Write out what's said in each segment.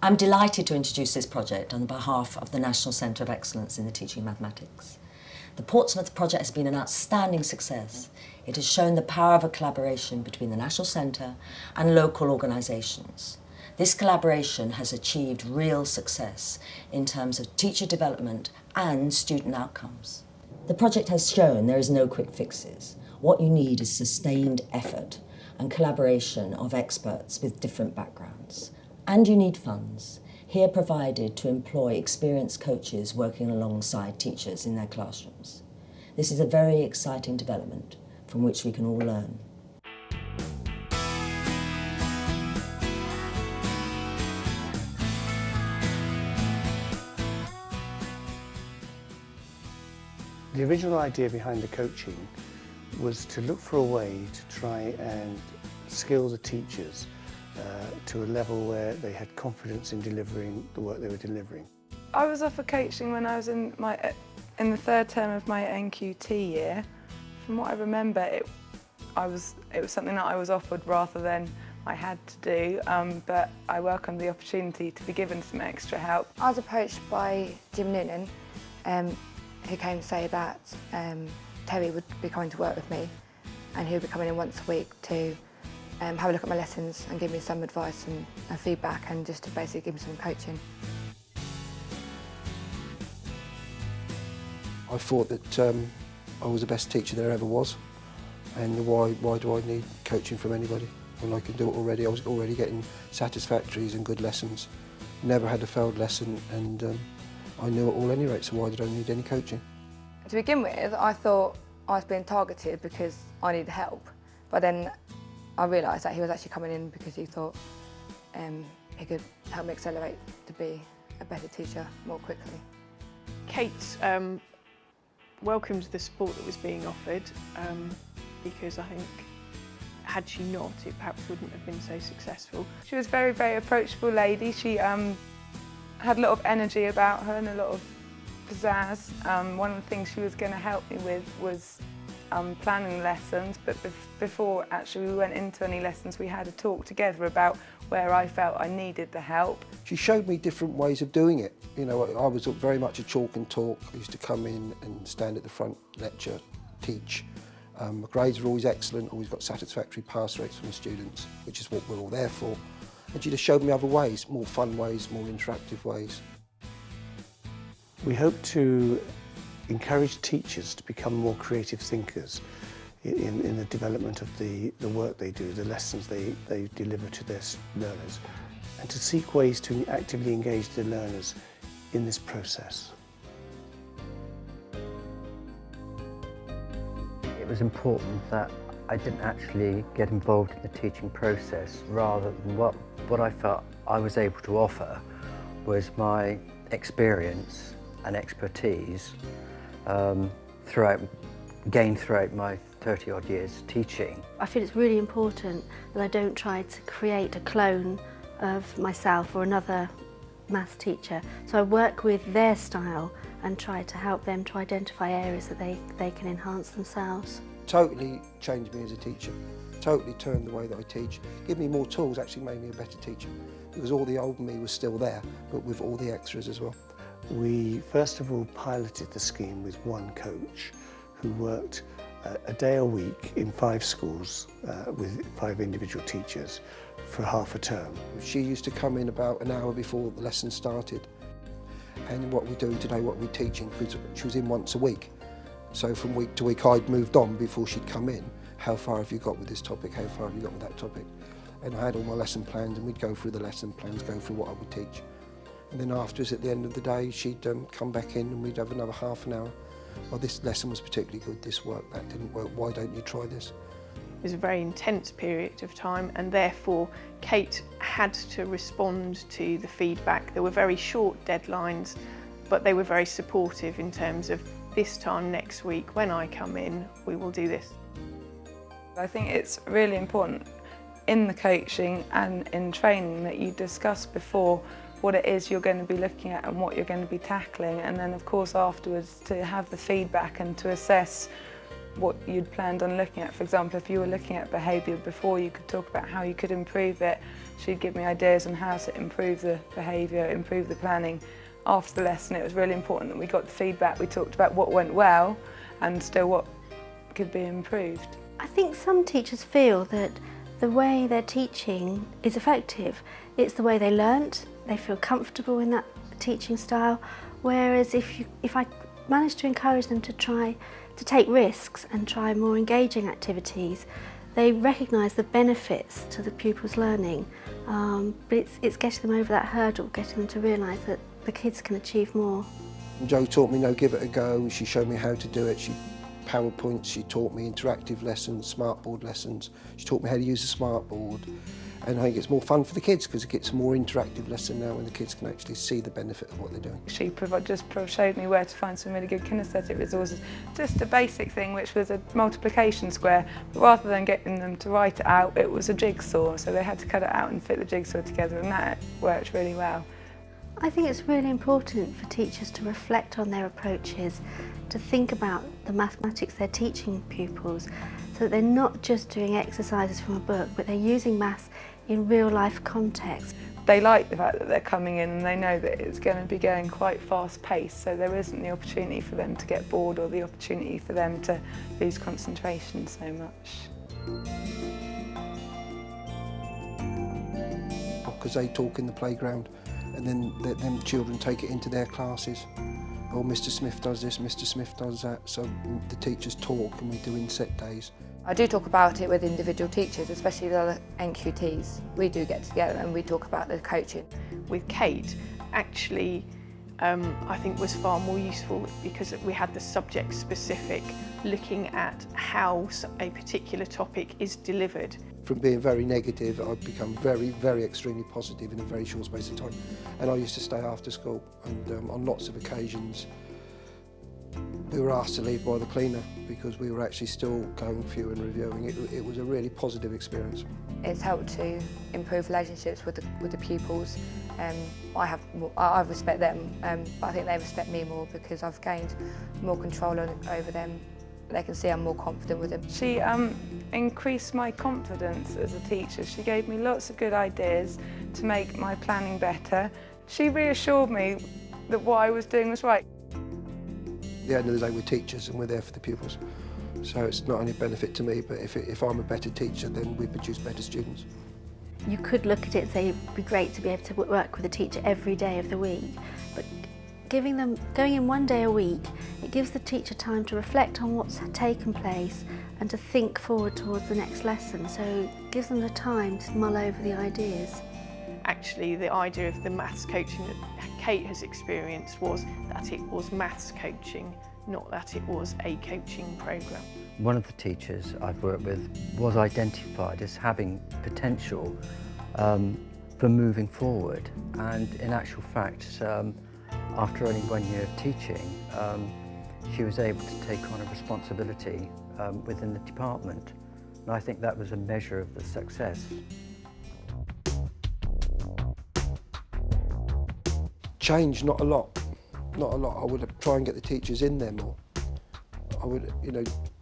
I'm delighted to introduce this project on behalf of the National Centre of Excellence in the Teaching of Mathematics. The Portsmouth project has been an outstanding success. It has shown the power of a collaboration between the National Centre and local organisations. This collaboration has achieved real success in terms of teacher development and student outcomes. The project has shown there is no quick fixes. What you need is sustained effort and collaboration of experts with different backgrounds. And you need funds, here provided to employ experienced coaches working alongside teachers in their classrooms. This is a very exciting development from which we can all learn. The original idea behind the coaching was to look for a way to try and skill the teachers to a level where they had confidence in delivering the work they were delivering. I was offered coaching when I was in the third term of my NQT year. From what I remember, it was something that I was offered rather than I had to do, but I welcomed the opportunity to be given some extra help. I was approached by Jim Noonan, who came to say that Terry would be coming to work with me and he would be coming in once a week to have a look at my lessons and give me some advice and feedback and just to basically give me some coaching. I thought that I was the best teacher there ever was, and why do I need coaching from anybody when I can do it already? I was already getting satisfactories and good lessons, never had a failed lesson, and I knew it all anyway, so why did I need any coaching? To begin with, I thought I was being targeted because I needed help, but then I realised that he was actually coming in because he thought he could help me accelerate to be a better teacher more quickly. Kate welcomed the support that was being offered because I think had she not, it perhaps wouldn't have been so successful. She was a very, very approachable lady. She had a lot of energy about her and a lot of pizzazz. One of the things she was going to help me with was planning lessons, but before actually we went into any lessons we had a talk together about where I felt I needed the help. She showed me different ways of doing it. You know, I was very much a chalk and talk. I used to come in and stand at the front, lecture, teach. My grades were always excellent, always got satisfactory pass rates from the students, which is what we're all there for. And she just showed me other ways, more fun ways, more interactive ways. We hope to encourage teachers to become more creative thinkers in the development of the work they do, the lessons they deliver to their learners, and to seek ways to actively engage the learners in this process. It was important that I didn't actually get involved in the teaching process, rather than what I felt I was able to offer was my experience and expertise gained throughout my 30-odd years teaching. I feel it's really important that I don't try to create a clone of myself or another maths teacher. So I work with their style and try to help them to identify areas that they can enhance themselves. Totally changed me as a teacher, totally turned the way that I teach. Give me more tools, actually made me a better teacher, because all the old me was still there, but with all the extras as well. We first of all piloted the scheme with one coach who worked a day a week in 5 schools with 5 individual teachers for half a term. She used to come in about an hour before the lesson started, and what we're doing today, what we're teaching, because she was in once a week. So from week to week I'd moved on before she'd come in. How far have you got with this topic? How far have you got with that topic? And I had all my lesson plans, and we'd go through the lesson plans, go through what I would teach. And then afterwards, at the end of the day, she'd come back in and we'd have another half an hour. Well, this lesson was particularly good, this worked, that didn't work, why don't you try this? It was a very intense period of time, and therefore Kate had to respond to the feedback. There were very short deadlines, but they were very supportive in terms of this time next week, when I come in, we will do this. I think it's really important in the coaching and in training that you discuss before what it is you're going to be looking at and what you're going to be tackling, and then of course afterwards to have the feedback and to assess what you'd planned on looking at. For example, if you were looking at behaviour before, you could talk about how you could improve it. She'd give me ideas on how to improve the behaviour, improve the planning. After the lesson, it was really important that we got the feedback. We talked about what went well and still what could be improved. I think some teachers feel that the way they're teaching is effective. It's the way they learnt, they feel comfortable in that teaching style, whereas if I manage to encourage them to try to take risks and try more engaging activities, they recognise the benefits to the pupils' learning, but it's getting them over that hurdle, getting them to realise that the kids can achieve more. Jo taught me no, give it a go. She showed me how to do it. She PowerPoints, she taught me interactive lessons, smartboard lessons. She taught me how to use a smartboard. And I think it's more fun for the kids because it gets a more interactive lesson now when the kids can actually see the benefit of what they're doing. She just showed me where to find some really good kinesthetic resources. Just a basic thing, which was a multiplication square, but rather than getting them to write it out, it was a jigsaw, so they had to cut it out and fit the jigsaw together, and that worked really well. I think it's really important for teachers to reflect on their approaches, to think about the mathematics they're teaching pupils, so that they're not just doing exercises from a book, but they're using maths in real life context. They like the fact that they're coming in and they know that it's going to be going quite fast paced, so there isn't the opportunity for them to get bored or the opportunity for them to lose concentration so much. Because they talk in the playground and then them children take it into their classes. Oh, Mr Smith does this, Mr Smith does that, so the teachers talk and we do inset days. I do talk about it with individual teachers, especially the other NQTs. We do get together and we talk about the coaching. With Kate, actually, I think was far more useful because we had the subject specific, looking at how a particular topic is delivered. From being very negative, I've become very, very extremely positive in a very short space of time. And I used to stay after school, and on lots of occasions we were asked to leave by the cleaner because we were actually still going through and reviewing. It was a really positive experience. It's helped to improve relationships with the pupils. I respect them, but I think they respect me more because I've gained more control over them. They can see I'm more confident with them. She increased my confidence as a teacher. She gave me lots of good ideas to make my planning better. She reassured me that what I was doing was right. At the end of the day, we're teachers and we're there for the pupils. So it's not only a benefit to me, but if I'm a better teacher, then we produce better students. You could look at it and say it'd be great to be able to work with a teacher every day of the week, but going in one day a week, it gives the teacher time to reflect on what's taken place and to think forward towards the next lesson, so it gives them the time to mull over the ideas. Actually, the idea of the maths coaching that Kate has experienced was that it was maths coaching, not that it was a coaching programme. One of the teachers I've worked with was identified as having potential for moving forward, and in actual fact, after only 1 year of teaching, she was able to take on a responsibility within the department, and I think that was a measure of the success. Change, not a lot. Not a lot. I would try and get the teachers in there more. I would,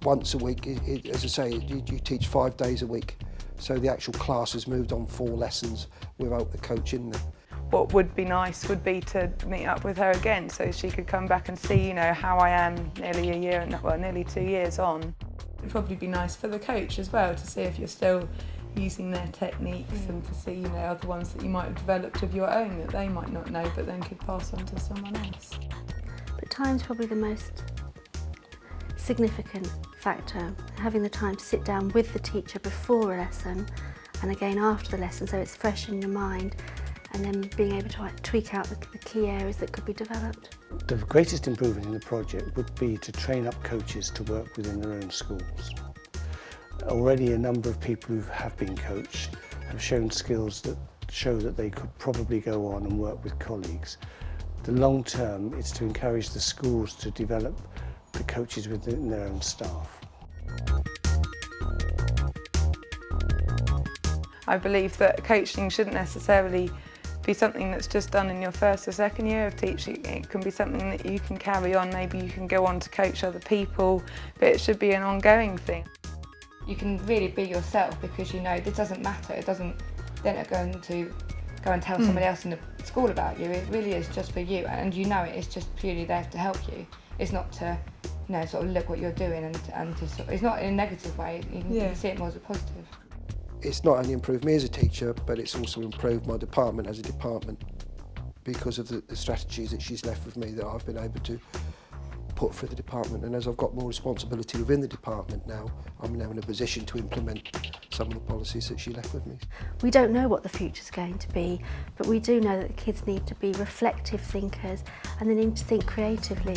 once a week, as I say, you teach 5 days a week. So the actual class has moved on 4 lessons without the coach in there. What would be nice would be to meet up with her again so she could come back and see, how I am nearly 2 years on. It'd probably be nice for the coach as well to see if you're still using their techniques and to see, other ones that you might have developed of your own that they might not know but then could pass on to someone else. But time's probably the most significant factor, having the time to sit down with the teacher before a lesson and again after the lesson so it's fresh in your mind, and then being able to tweak out the key areas that could be developed. The greatest improvement in the project would be to train up coaches to work within their own schools. Already a number of people who have been coached have shown skills that show that they could probably go on and work with colleagues. The long term, it's to encourage the schools to develop the coaches within their own staff. I believe that coaching shouldn't necessarily be something that's just done in your first or second year of teaching. It can be something that you can carry on. Maybe you can go on to coach other people, but it should be an ongoing thing. You can really be yourself because you know this doesn't matter. They're not going to go and tell somebody else in the school about you. It really is just for you, and you know it's just purely there to help you. It's not to, you know, sort of look what you're doing and to sort of, it's not in a negative way. You can see it more as a positive. It's not only improved me as a teacher, but it's also improved my department as a department because of the strategies that she's left with me that I've been able to put through the department. And as I've got more responsibility within the department now, I'm now in a position to implement some of the policies that she left with me. We don't know what the future's going to be, but we do know that the kids need to be reflective thinkers and they need to think creatively.